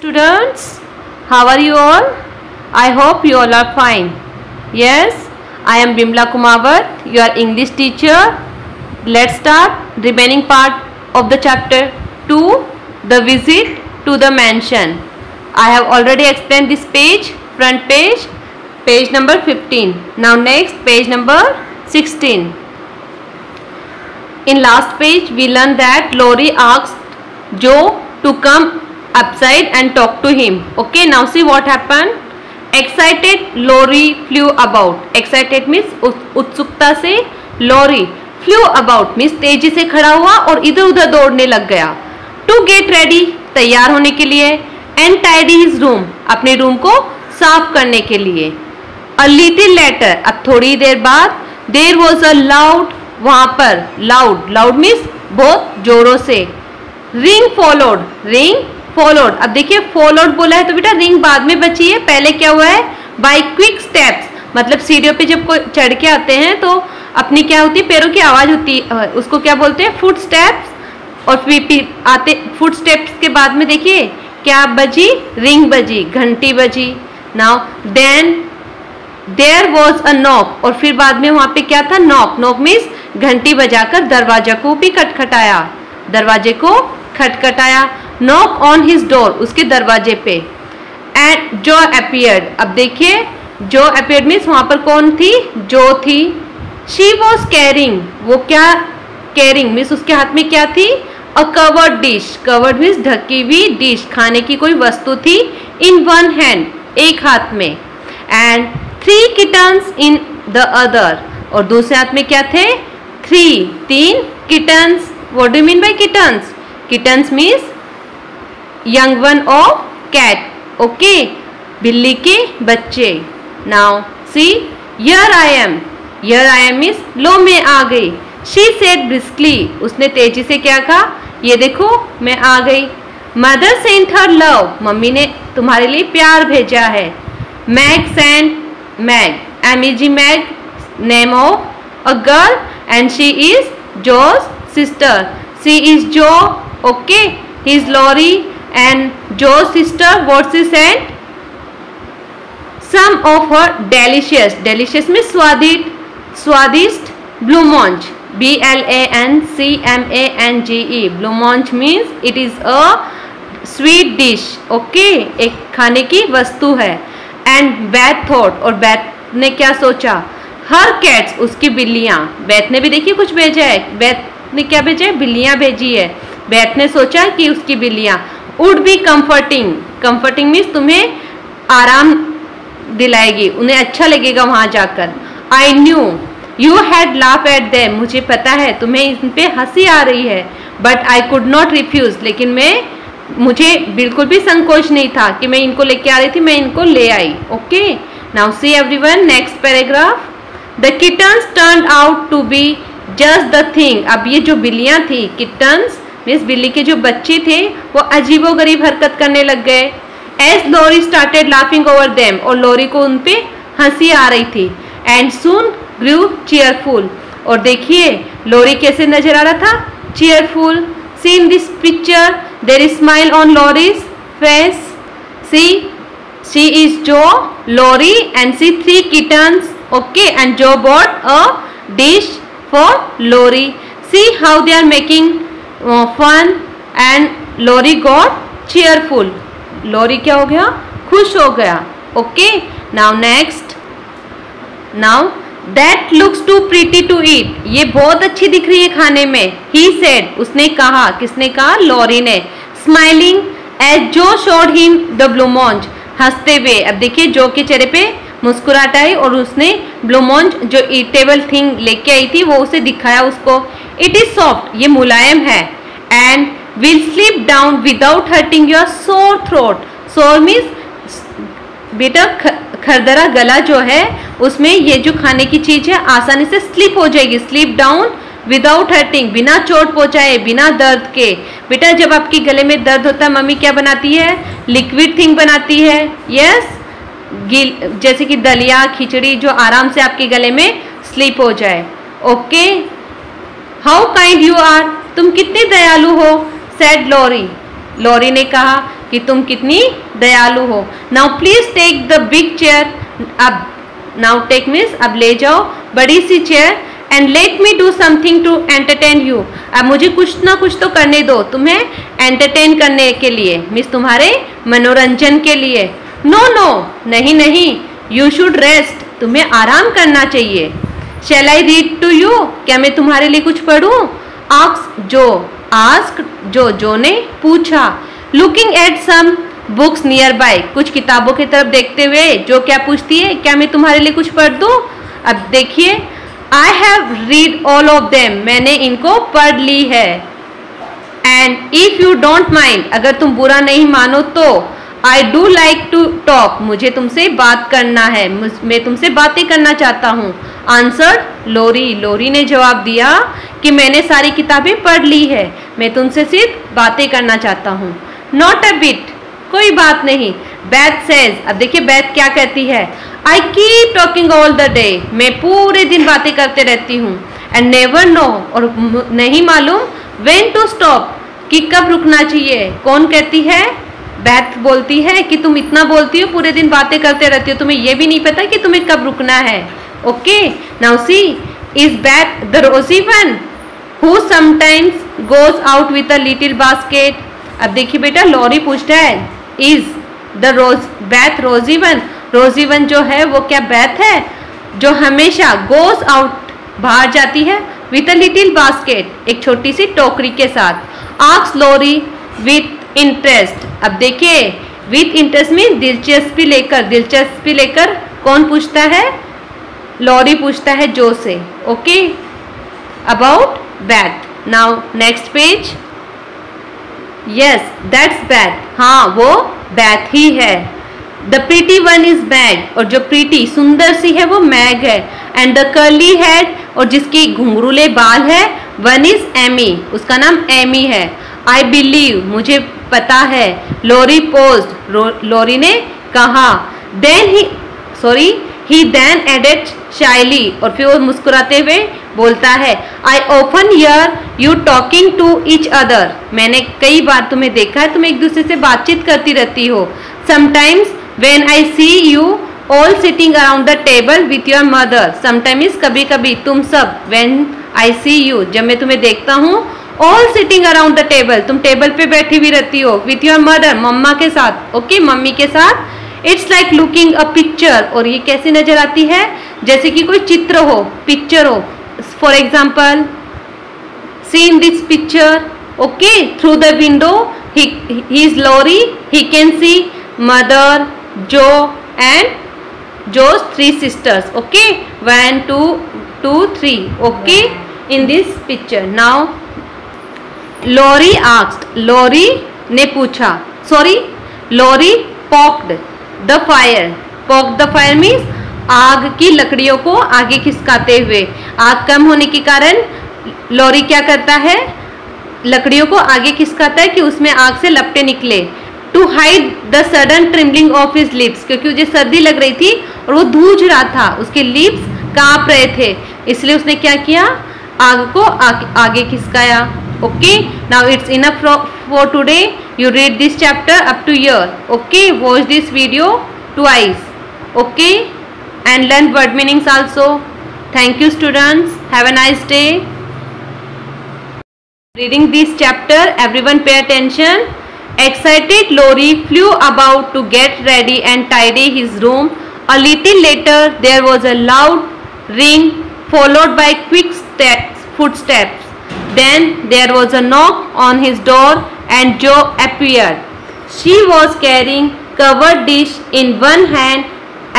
Students, how are you all? I hope you all are fine. Yes, I am Bimla Kumawat, your English teacher. Let's start remaining part of the chapter 2, the visit to the mansion. I have already explained this page, front page, page number 15. Now next, page number 16. In last page, we learned that Lori asked Joe to come upside and talk to him. Okay, now see what happened. Excited, Lori flew about. Excited means उत्सुकता से Lori flew about means तेजी से खड़ा हुआ और इधर उधर दौड़ने लग गया. To get ready, तैयार होने के लिए. And tidy his room, अपने रूम को साफ करने के लिए. A little later, अब थोड़ी देर बाद, there was a loud, वहाँ पर loud means बहुत जोरों से. Ring followed. अब देखिए followed बोला है तो बेटा रिंग बाद में बची है. पहले क्या हुआ है? by quick steps, मतलब सीढ़ियों पे जब कोई चढ़ के आते हैं तो अपनी क्या होती है, पैरों की आवाज होती है, उसको क्या बोलते हैं? Foot steps. और फिर आते फुट स्टेप्स के बाद में देखिए क्या बजी? रिंग बजी, घंटी बजी. Now then there was a knock, और फिर बाद में वहां पे क्या था? नॉक मीन्स घंटी बजाकर दरवाजा को भी खटखटाया. दरवाजे को खटखटाया. नॉक ऑन हिज डोर, उसके दरवाजे पे. एंड जो अपीयर्ड, अब देखिए जो अपीयर्ड मीन्स वहां पर कौन थी? जो थी. शी वॉज कैरिंग, वो क्या? कैरिंग मीन्स उसके हाथ में क्या थी? अ कवर्ड डिश. कवर्ड मीन्स ढकी हुई डिश, खाने की कोई वस्तु थी. इन वन हैंड, एक हाथ में. And 3 kittens in the other, और दूसरे हाथ में क्या थे? 3 kittens. What do you mean by kittens? Kittens means young one of cat. okay, बिल्ली के बच्चे. now see, here I am means लो मैं आ गई. she said briskly, उसने तेजी से क्या कहा? ये देखो मैं आ गई. mother sent her love, mummy ने तुम्हारे लिए प्यार भेजा है. Meg sent Meg name of a girl and she is Joe's sister. she is Joe. okay, he is Lori and Joe's sister. what she sent? some of her delicious means स्वादिष्ट blancmange. blancmange. blancmange means it is a sweet dish. okay, एक खाने की वस्तु है. and Beth thought, और Beth ने क्या सोचा? her cats, उसकी बिल्लियां. Beth ने भी देखिए कुछ भेजा है. Beth ने क्या भेजा है? बिल्लियां भेजी है. Beth ने सोचा कि उसकी बिल्लियां would be comforting means तुम्हें आराम दिलाएगी, उन्हें अच्छा लगेगा वहां जाकर. I knew you had laughed at them, मुझे पता है तुम्हें इन पे हंसी आ रही है. but I could not refuse, लेकिन मुझे बिल्कुल भी संकोच नहीं था कि मैं इनको लेके आ रही थी, मैं इनको ले आई. Okay, now see everyone, next paragraph. the kittens turned out to be just the thing. अब ये जो बिल्लियां थी, किटन्स मीन्स बिल्ली के जो बच्चे थे, वो अजीबोगरीब हरकत करने लग गए. एज लोरी स्टार्टेड लाफिंग ओवर देम, और लोरी को उन पे हंसी आ रही थी. एंड सून ग्रू चीयरफुल, और देखिए लोरी कैसे नजर आ रहा था? Cheerful. See in this picture there is smile on Laurie's face. See is Jo, Laurie and see 3 kittens. Okay, and Jo bought a dish for Laurie. See how they are making fun and Lori got cheerful. Lori क्या हो गया? खुश हो गया. okay, now next. now that looks too pretty to eat, ये बहुत अच्छी दिख रही है खाने में. he said, उसने कहा. किसने कहा? Lori ने. smiling as Joe showed him the blancmange, हंसते हुए. अब देखिए जो के चेहरे पे मुस्कुराहट आई और उसने ब्लूमॉन्ज जो ईटेबल थिंग लेके आई थी वो उसे दिखाया उसको. इट इज सॉफ्ट, ये मुलायम है. And will slip down without hurting your sore throat. सोर मीन्स बेटा खरदरा गला जो है, उसमें ये जो खाने की चीज है आसानी से स्लिप हो जाएगी. स्लिप डाउन विदाउट हर्टिंग, बिना चोट पहुंचाए, बिना दर्द के. बेटा जब आपकी गले में दर्द होता है, मम्मी क्या बनाती है? लिक्विड थिंग बनाती है. यस, जैसे कि दलिया, खिचड़ी, जो आराम से आपके गले में स्लिप हो जाए. Okay, how kind you are, तुम कितने दयालु हो. सेड लॉरी, लॉरी ने कहा. कि तुम कितनी दयालु हो। Now please take the big chair. अब नाउ टेक मीन्स अब ले जाओ बड़ी सी chair and let me do something to entertain you. अब मुझे कुछ ना कुछ तो करने दो तुम्हें एंटरटेन करने के लिए, मीन्स तुम्हारे मनोरंजन के लिए। नो नो, नहीं नहीं, यू शुड रेस्ट, तुम्हें आराम करना चाहिए। शैल आई रीड टू यू, क्या मैं तुम्हारे लिए कुछ पढ़ूं? आस्क जो ने पूछा। Looking at some books nearby, कुछ किताबों की तरफ देखते हुए जो क्या पूछती है, क्या मैं तुम्हारे लिए कुछ पढ़ दूं? अब देखिए, I have read all of them, मैंने इनको पढ़ ली है। And if you don't mind, अगर तुम बुरा नहीं मानो तो I do like to talk, मुझे तुमसे बात करना है, मैं तुमसे बातें करना चाहता हूँ। आंसर्ड लोरी, लोरी ने जवाब दिया कि मैंने सारी किताबें पढ़ ली है, मैं तुमसे सिर्फ बातें करना चाहता हूँ। नॉट अ बिट, कोई बात नहीं। बैथ सेज, अब देखिए बैथ क्या कहती है, I keep talking all the day, मैं पूरे दिन बातें करते रहती हूँ। एंड नेवर नो, और नहीं मालूम व्हेन टू स्टॉप, कि कब रुकना चाहिए। कौन कहती है? बैथ बोलती है कि तुम इतना बोलती हो, पूरे दिन बातें करते रहती हो, तुम्हें यह भी नहीं पता कि तुम्हें कब रुकना है। Okay, now see, is Beth the rosy one who sometimes goes out with a little basket. अब देखिए बेटा, लॉरी पूछता है, इज द बैथ रोजी वन, रोजी वन जो है वो क्या बैथ है जो हमेशा गोज आउट, बाहर जाती है, विथ अ लिटिल बास्केट, एक छोटी सी टोकरी के साथ। Ask Laurie with interest. अब देखिए, विथ इंटरेस्ट में दिलचस्पी लेकर, दिलचस्पी लेकर कौन पूछता है? लॉरी पूछता है जो से। Okay, about Beth. Now next page. Yes, that's Beth, हाँ वो बैथ ही है। The pretty one is Meg, और जो प्रीटी सुंदर सी है वो मैग है। एंड द कर्ली हेड, और जिसकी घुंघरूले बाल है, वन इज एमी, उसका नाम एमी है। आई बिलीव, मुझे पता है। लॉरी पोज्ड, लॉरी ने कहा। Then he then added shyly, और फिर वो मुस्कुराते हुए बोलता है, I often hear you talking to each other, मैंने कई बार तुम्हें देखा है, तुम एक दूसरे से बातचीत करती रहती हो। Sometimes when I see you all sitting around the table with your mother, sometimes कभी कभी, तुम सब, व्हेन आई सी यू जब मैं तुम्हें देखता हूँ, all sitting around the table, तुम टेबल पे बैठी हुई रहती हो, विथ योर मदर, मम्मा के साथ। ओके, मम्मी के साथ। It's like looking a picture, और ये कैसी नजर आती है? जैसे कि कोई चित्र हो, पिक्चर हो। For example, see in this picture, okay, through the window he is Laurie, he can see mother, Jo and Jo's three sisters. Okay, 1 2 2 3, okay, in this picture. Now Laurie asked, Laurie ने पूछा, Laurie poked the fire, poked the fire means आग की लकड़ियों को आगे खिसकाते हुए। आग कम होने के कारण लॉरी क्या करता है? लकड़ियों को आगे खिसकाता है कि उसमें आग से लपटें निकले। To hide the sudden trembling of his lips, क्योंकि मुझे सर्दी लग रही थी और वो धूज रहा था, उसके लिप्स कांप रहे थे, इसलिए उसने क्या किया? आग को आगे खिसकाया। Okay, now it's enough for today, you read this chapter up to here. Okay, watch this video twice. Okay, and learn word meanings also. Thank you students, have a nice day. Reading this chapter, everyone pay attention. Excited Lorry flew about to get ready and tidy his room. A little later there was a loud ring followed by quick footsteps. Then there was a knock on his door and Joe appeared. She was carrying covered dish in one hand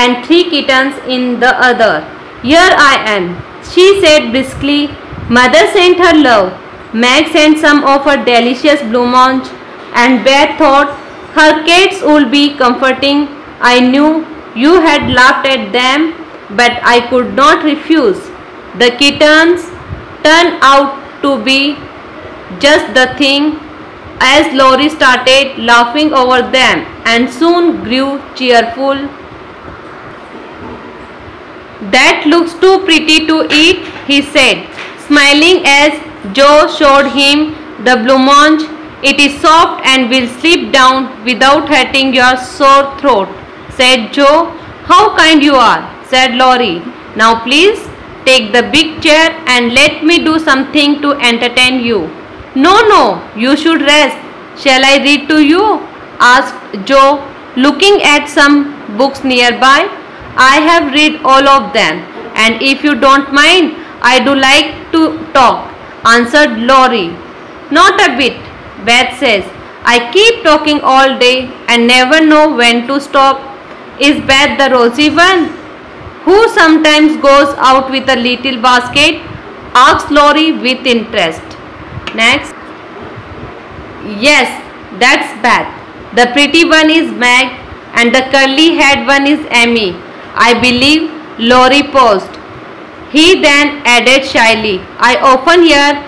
and 3 kittens in the other. Here I am, she said briskly. Mother sent her love. Meg sent some of her delicious blancmange, and Beth thought her cats would be comforting. I knew you had laughed at them, but I could not refuse. The kittens turned out to be just the thing, as Lorry started laughing over them and soon grew cheerful. That looks too pretty to eat, he said, smiling as Joe showed him the blancmange. It is soft and will slip down without hurting your sore throat, said Joe. How kind you are, said Laurie. Now please take the big chair and let me do something to entertain you. No, no, you should rest. Shall I read to you? Asked Joe, looking at some books nearby. I have read all of them, and if you don't mind, I do like to talk, answered Laurie. Not a bit, Beth says. I keep talking all day and never know when to stop. Is Beth the rosy one, who sometimes goes out with a little basket? Asked Laurie with interest. Next. Yes, that's Beth. The pretty one is Meg and the curly haired one is Amy. I believe, Laurie paused. He then added shyly, I often hear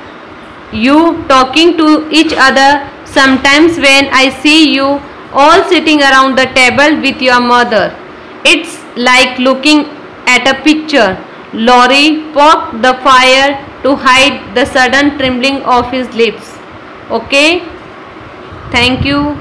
you talking to each other sometimes when I see you all sitting around the table with your mother. It's like looking at a picture. Laurie poked the fire to hide the sudden trembling of his lips. Okay, thank you.